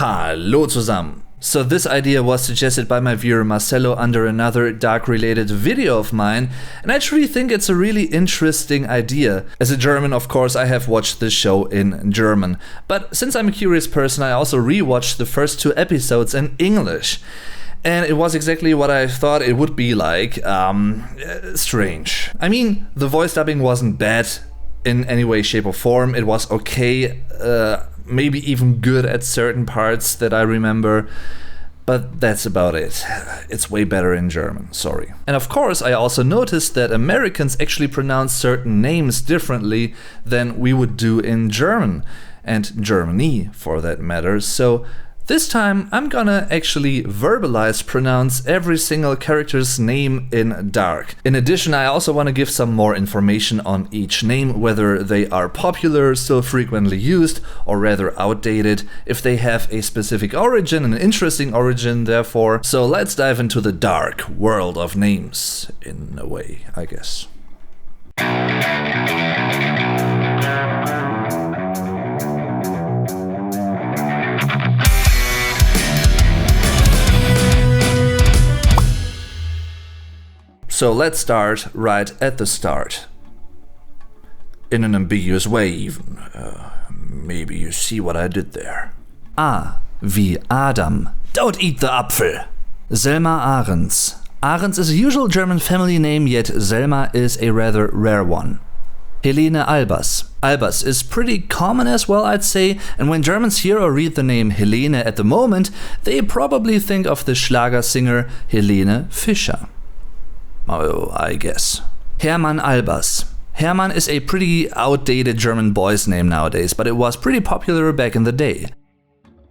Hallo zusammen! So this idea was suggested by my viewer Marcelo under another Dark-related video of mine, and I truly think it's a really interesting idea. As a German, of course, I have watched this show in German, but since I'm a curious person, I also rewatched the first 2 episodes in English. And it was exactly what I thought it would be like, strange. I mean, the voice dubbing wasn't bad in any way, shape or form. It was okay, maybe even good at certain parts that I remember, but that's about it. It's way better in German, sorry. And of course, I also noticed that Americans actually pronounce certain names differently than we would do in German, and Germany for that matter, so this time I'm gonna actually pronounce every single character's name in Dark. In addition, I also want to give some more information on each name, whether they are popular, still frequently used, or rather outdated, if they have a specific origin, an interesting origin therefore. So let's dive into the dark world of names, in a way, I guess. So let's start right at the start. In an ambiguous way even. Maybe you see what I did there. A wie Adam. Don't eat the Apfel. Selma Ahrens. Ahrens is a usual German family name, yet Selma is a rather rare one. Helene Albers. Albers is pretty common as well, I'd say, and when Germans hear or read the name Helene at the moment, they probably think of the Schlager singer Helene Fischer. Oh, I guess. Hermann Albers. Hermann is a pretty outdated German boy's name nowadays, but it was pretty popular back in the day.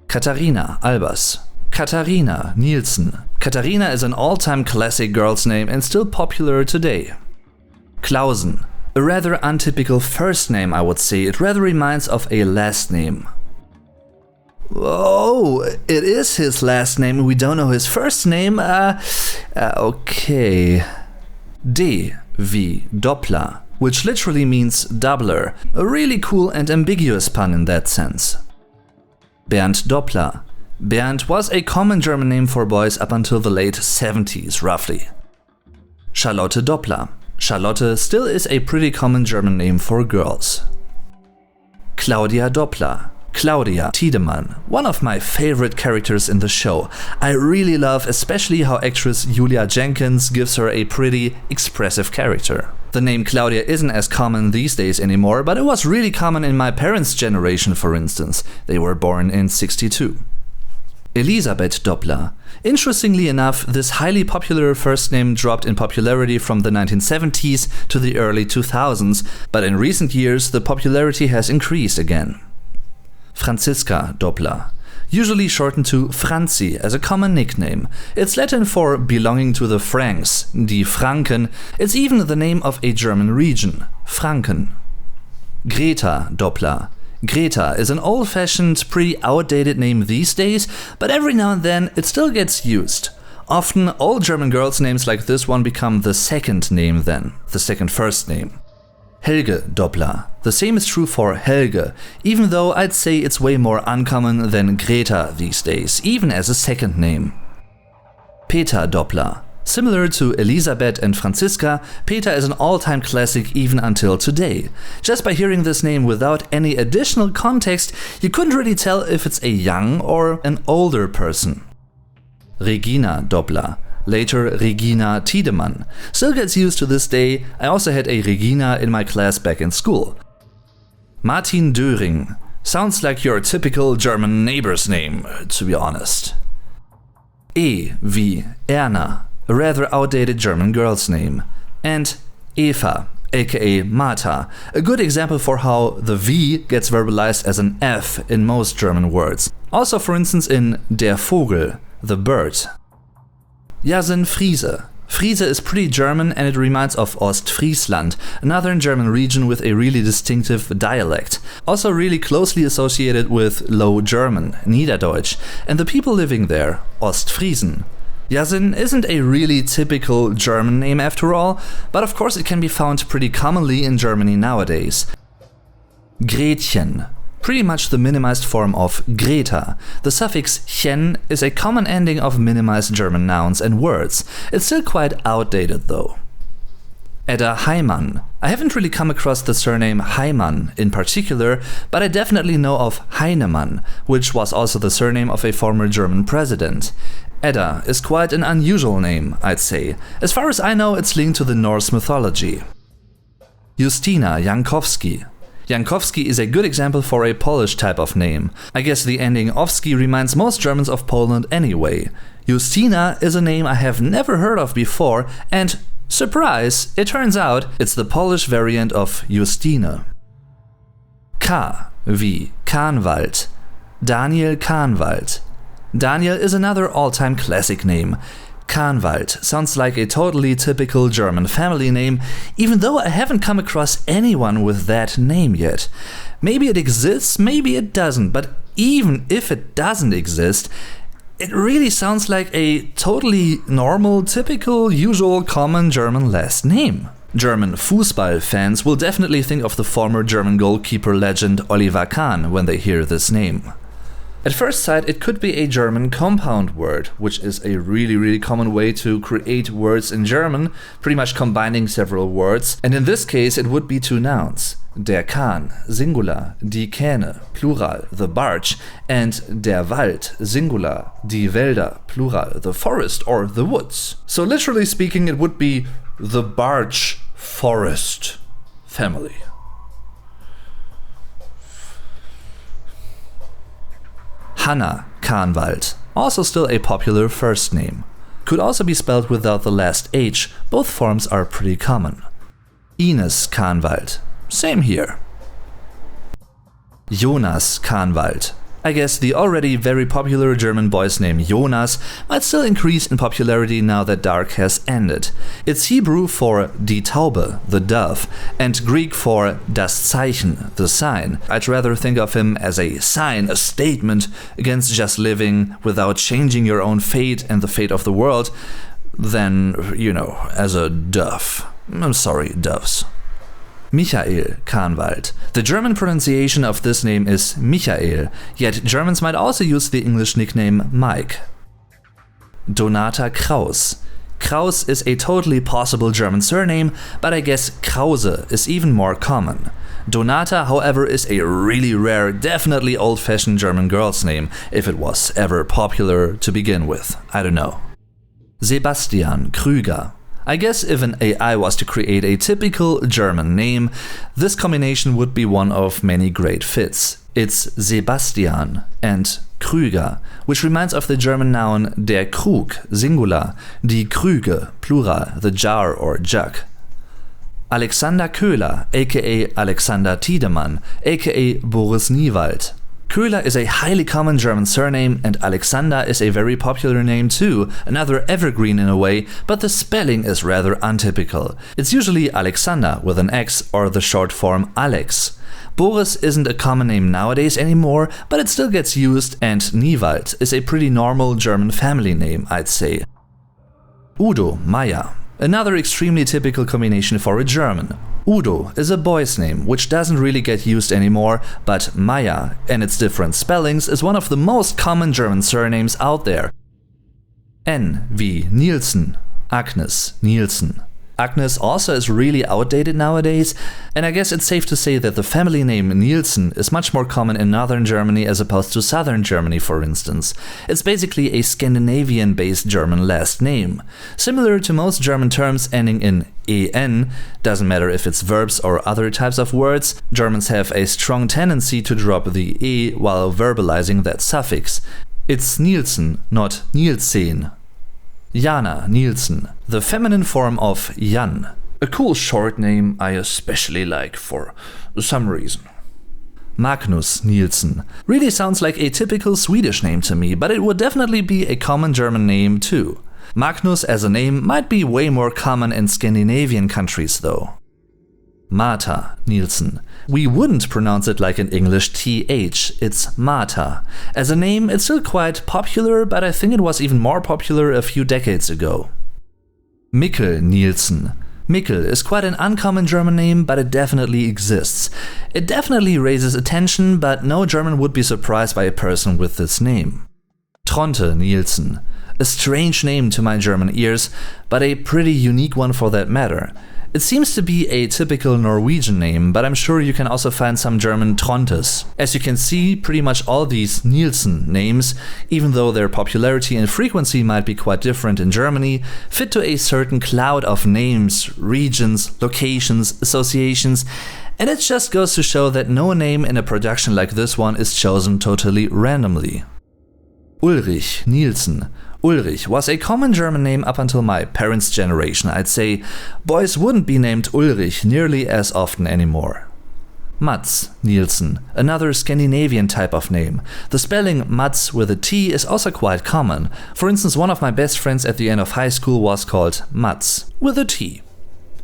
Katharina Albers. Katharina Nielsen. Katharina is an all-time classic girl's name and still popular today. Clausen. A rather untypical first name, I would say. It rather reminds of a last name. Oh, it is his last name. We don't know his first name. Okay. D wie Doppler, which literally means doubler. A really cool and ambiguous pun in that sense. Bernd Doppler. Bernd was a common German name for boys up until the late 70s, roughly. Charlotte Doppler. Charlotte still is a pretty common German name for girls. Claudia Doppler. Claudia Tiedemann, one of my favorite characters in the show. I really love especially how actress Julia Jenkins gives her a pretty expressive character. The name Claudia isn't as common these days anymore, but it was really common in my parents' generation, for instance. They were born in '62. Elisabeth Doppler. Interestingly enough, this highly popular first name dropped in popularity from the 1970s to the early 2000s, but in recent years the popularity has increased again. Franziska Doppler. Usually shortened to Franzi as a common nickname. It's Latin for belonging to the Franks, die Franken. It's even the name of a German region, Franken. Greta Doppler. Greta is an old-fashioned, pretty outdated name these days, but every now and then it still gets used. Often all German girls' names like this one become the second name then, the second first name. Helge Doppler. The same is true for Helge, even though I'd say it's way more uncommon than Greta these days, even as a second name. Peter Doppler. Similar to Elisabeth and Franziska, Peter is an all-time classic even until today. Just by hearing this name without any additional context, you couldn't really tell if it's a young or an older person. Regina Doppler. Later Regina Tiedemann. Still gets used to this day. I also had a Regina in my class back in school. Martin Döring. Sounds like your typical German neighbor's name, to be honest. E wie Erna. A rather outdated German girl's name. And Eva, aka Martha. A good example for how the V gets verbalized as an F in most German words. Also for instance in Der Vogel, the bird. Yasin Friese. Friese is pretty German and it reminds of Ostfriesland, another German region with a really distinctive dialect. Also really closely associated with Low German, Niederdeutsch, and the people living there, Ostfriesen. Yasin isn't a really typical German name after all, but of course it can be found pretty commonly in Germany nowadays. Gretchen. Pretty much the minimized form of Greta. The suffix chen is a common ending of minimized German nouns and words. It's still quite outdated though. Edda Heimann. I haven't really come across the surname Heimann in particular, but I definitely know of Heinemann, which was also the surname of a former German president. Edda is quite an unusual name, I'd say. As far as I know, it's linked to the Norse mythology. Justyna Jankowski. Jankowski is a good example for a Polish type of name. I guess the ending "owski" reminds most Germans of Poland anyway. Justyna is a name I have never heard of before, and surprise, it turns out it's the Polish variant of Justine. K wie Kahnwald. Daniel Kahnwald. Daniel is another all-time classic name. Kahnwald sounds like a totally typical German family name, even though I haven't come across anyone with that name yet. Maybe it exists, maybe it doesn't, but even if it doesn't exist, it really sounds like a totally normal, typical, usual, common German last name. German Fußball fans will definitely think of the former German goalkeeper legend Oliver Kahn when they hear this name. At first sight, it could be a German compound word, which is a really common way to create words in German, pretty much combining several words, and in this case it would be two nouns. Der Kahn, singular, die Kähne, plural, the barge, and der Wald, singular, die Wälder, plural, the forest or the woods. So literally speaking, it would be the barge forest family. Hanna Kahnwald, also still a popular first name. Could also be spelled without the last H, both forms are pretty common. Ines Kahnwald, same here. Jonas Kahnwald. I guess the already very popular German boy's name Jonas might still increase in popularity now that Dark has ended. It's Hebrew for die Taube, the dove, and Greek for das Zeichen, the sign. I'd rather think of him as a sign, a statement against just living without changing your own fate and the fate of the world than, as a dove. I'm sorry, doves. Michael Kahnwald. The German pronunciation of this name is Michael, yet Germans might also use the English nickname Mike. Donata Kraus. Kraus is a totally possible German surname, but I guess Krause is even more common. Donata, however, is a really rare, definitely old-fashioned German girl's name, if it was ever popular to begin with. I don't know. Sebastian Krüger. I guess if an AI was to create a typical German name, this combination would be one of many great fits. It's Sebastian and Krüger, which reminds of the German noun der Krug, singular, die Krüge, plural, the jar or jug. Alexander Köhler, aka Alexander Tiedemann, aka Boris Niewald. Köhler is a highly common German surname, and Alexander is a very popular name too, another evergreen in a way, but the spelling is rather untypical. It's usually Alexander with an X or the short form Alex. Boris isn't a common name nowadays anymore, but it still gets used, and Niewald is a pretty normal German family name, I'd say. Udo Meyer. Another extremely typical combination for a German. Udo is a boy's name, which doesn't really get used anymore, but Meyer and its different spellings is one of the most common German surnames out there. N wie Nielsen, Agnes Nielsen. Agnes also is really outdated nowadays, and I guess it's safe to say that the family name Nielsen is much more common in northern Germany as opposed to southern Germany, for instance. It's basically a Scandinavian-based German last name. Similar to most German terms ending in en, doesn't matter if it's verbs or other types of words, Germans have a strong tendency to drop the e while verbalizing that suffix. It's Nielsen, not Nielsen. Jana Nielsen, the feminine form of Jan. A cool short name I especially like for some reason. Magnus Nielsen. Really sounds like a typical Swedish name to me, but it would definitely be a common German name too. Magnus as a name might be way more common in Scandinavian countries though. Marta Nielsen. We wouldn't pronounce it like an English TH, it's Marta. As a name, it's still quite popular, but I think it was even more popular a few decades ago. Mikkel Nielsen. Mikkel is quite an uncommon German name, but it definitely exists. It definitely raises attention, but no German would be surprised by a person with this name. Tronte Nielsen. A strange name to my German ears, but a pretty unique one for that matter. It seems to be a typical Norwegian name, but I'm sure you can also find some German Trontes. As you can see, pretty much all these Nielsen names, even though their popularity and frequency might be quite different in Germany, fit to a certain cloud of names, regions, locations, associations, and it just goes to show that no name in a production like this one is chosen totally randomly. Ulrich Nielsen. Ulrich was a common German name up until my parents' generation, I'd say. Boys wouldn't be named Ulrich nearly as often anymore. Mats Nielsen, another Scandinavian type of name. The spelling Mats with a T is also quite common. For instance, one of my best friends at the end of high school was called Mats with a T.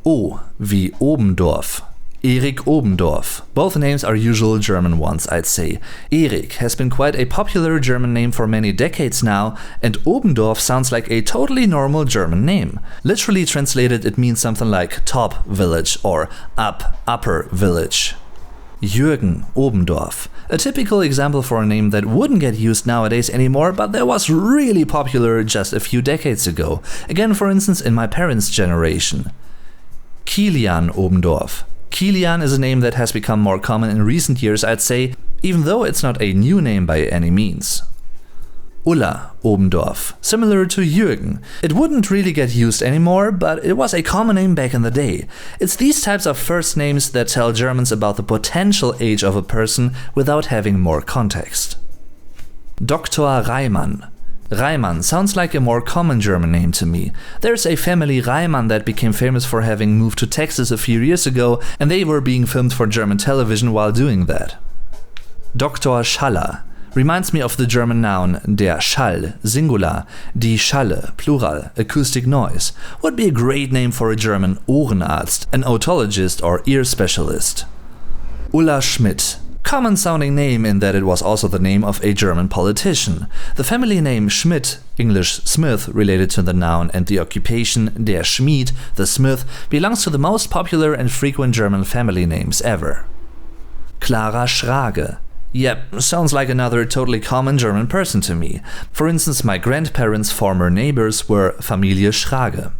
O wie Obendorf. Erik Obendorf. Both names are usual German ones, I'd say. Erik has been quite a popular German name for many decades now, and Obendorf sounds like a totally normal German name. Literally translated, it means something like top village or upper village. Jürgen Obendorf. A typical example for a name that wouldn't get used nowadays anymore, but that was really popular just a few decades ago. Again, for instance, in my parents' generation. Kilian Obendorf. Kilian is a name that has become more common in recent years, I'd say, even though it's not a new name by any means. Ulla Obendorf, similar to Jürgen. It wouldn't really get used anymore, but it was a common name back in the day. It's these types of first names that tell Germans about the potential age of a person without having more context. Dr. Reimann. Reimann sounds like a more common German name to me. There's a family Reimann that became famous for having moved to Texas a few years ago, and they were being filmed for German television while doing that. Dr. Schaller reminds me of the German noun der Schall, singular, die Schalle, plural, acoustic noise. Would be a great name for a German Ohrenarzt, an otologist or ear specialist. Ulla Schmidt. Common sounding name in that it was also the name of a German politician. The family name Schmidt, English Smith, related to the noun and the occupation der Schmied, the smith, belongs to the most popular and frequent German family names ever. Clara Schrage. Yep, sounds like another totally common German person to me. For instance, my grandparents' former neighbors were Familie Schrage.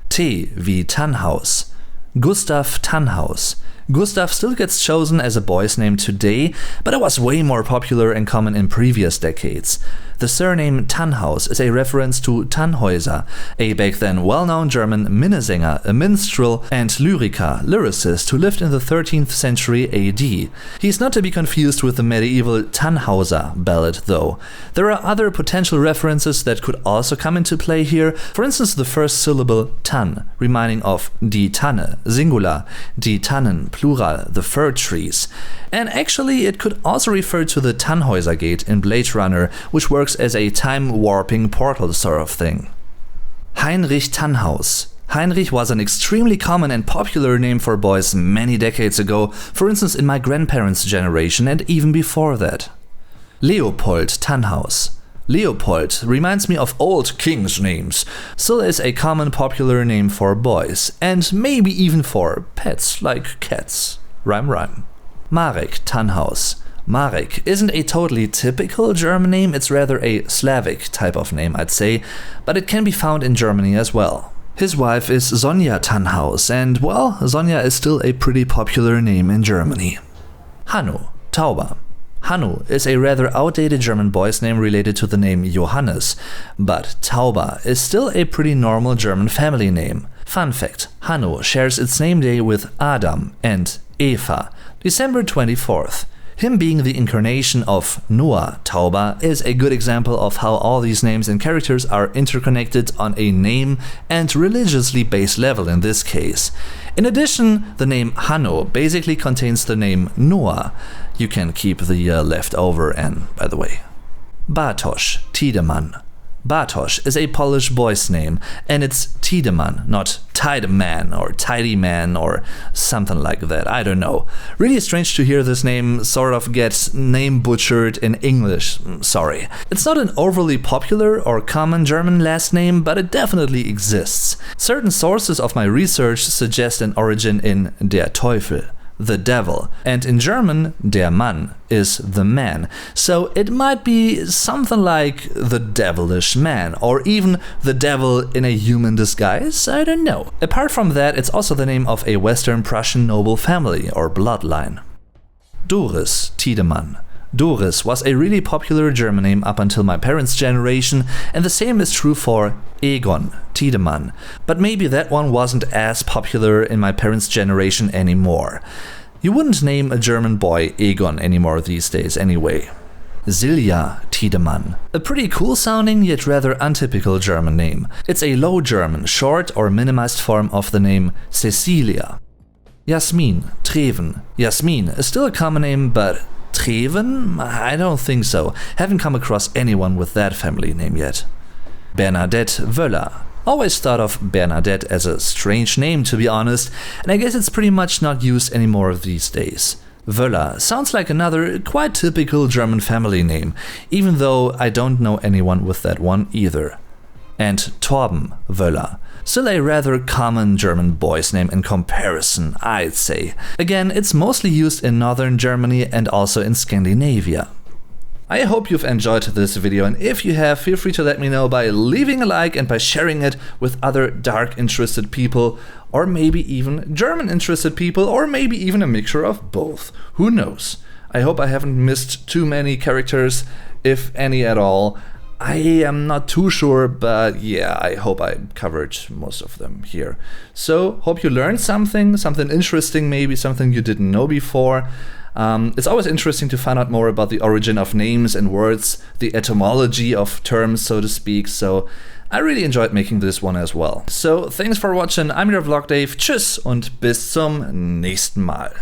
T wie Tannhaus. Gustav Tannhaus. Gustav still gets chosen as a boy's name today, but it was way more popular and common in previous decades. The surname Tannhaus is a reference to Tannhäuser, a back then well-known German Minnesänger, a minstrel, and lyrica, lyricist who lived in the 13th century AD. He's not to be confused with the medieval Tannhauser ballad, though. There are other potential references that could also come into play here, for instance the first syllable Tann, reminding of die Tanne, singular, die Tannen, plural, the fir trees. And actually it could also refer to the Tannhäuser Gate in Blade Runner, which works as a time-warping portal sort of thing. Heinrich Tannhaus. Heinrich was an extremely common and popular name for boys many decades ago, for instance in my grandparents' generation and even before that. Leopold Tannhaus. Leopold reminds me of old kings' names, still is a common popular name for boys, and maybe even for pets like cats. Rhyme. Marek Tannhaus. Marek isn't a totally typical German name, it's rather a Slavic type of name, I'd say, but it can be found in Germany as well. His wife is Sonja Tannhaus, and well, Sonja is still a pretty popular name in Germany. Hanno Tauber. Hanno is a rather outdated German boy's name related to the name Johannes, but Tauber is still a pretty normal German family name. Fun fact, Hanno shares its name day with Adam and Eva, December 24th. Him being the incarnation of Noah Tauber is a good example of how all these names and characters are interconnected on a name and religiously based level in this case. In addition, the name Hanno basically contains the name Noah. You can keep the left over N, by the way. Bartosz Tiedemann. Bartosz is a Polish boy's name, and it's Tiedemann, not Tiedemann or Tidy Man or something like that, I don't know. Really strange to hear this name sort of get name butchered in English, sorry. It's not an overly popular or common German last name, but it definitely exists. Certain sources of my research suggest an origin in der Teufel, the devil, and in German, der Mann is the man, so it might be something like the devilish man, or even the devil in a human disguise, I don't know. Apart from that, it's also the name of a Western Prussian noble family or bloodline. Doris Tiedemann. Doris was a really popular German name up until my parents' generation, and the same is true for Egon Tiedemann, but maybe that one wasn't as popular in my parents' generation anymore. You wouldn't name a German boy Egon anymore these days anyway. Silja Tiedemann. A pretty cool sounding yet rather untypical German name. It's a Low German, short or minimized form of the name Cecilia. Jasmin Treven. Jasmin is still a common name, but Treven? I don't think so. Haven't come across anyone with that family name yet. Bernadette Wöller. Always thought of Bernadette as a strange name, to be honest, and I guess it's pretty much not used anymore these days. Wöller sounds like another quite typical German family name, even though I don't know anyone with that one either. And Torben Wöller. Still a rather common German boy's name in comparison, I'd say. Again, it's mostly used in northern Germany and also in Scandinavia. I hope you've enjoyed this video, and if you have, feel free to let me know by leaving a like and by sharing it with other dark interested people, or maybe even German interested people, or maybe even a mixture of both. Who knows? I hope I haven't missed too many characters, if any at all. I am not too sure, but yeah, I hope I covered most of them here. So, hope you learned something interesting, maybe something you didn't know before. It's always interesting to find out more about the origin of names and words, the etymology of terms, so to speak, so I really enjoyed making this one as well. So, thanks for watching, I'm your Vlog Dave, tschüss und bis zum nächsten Mal.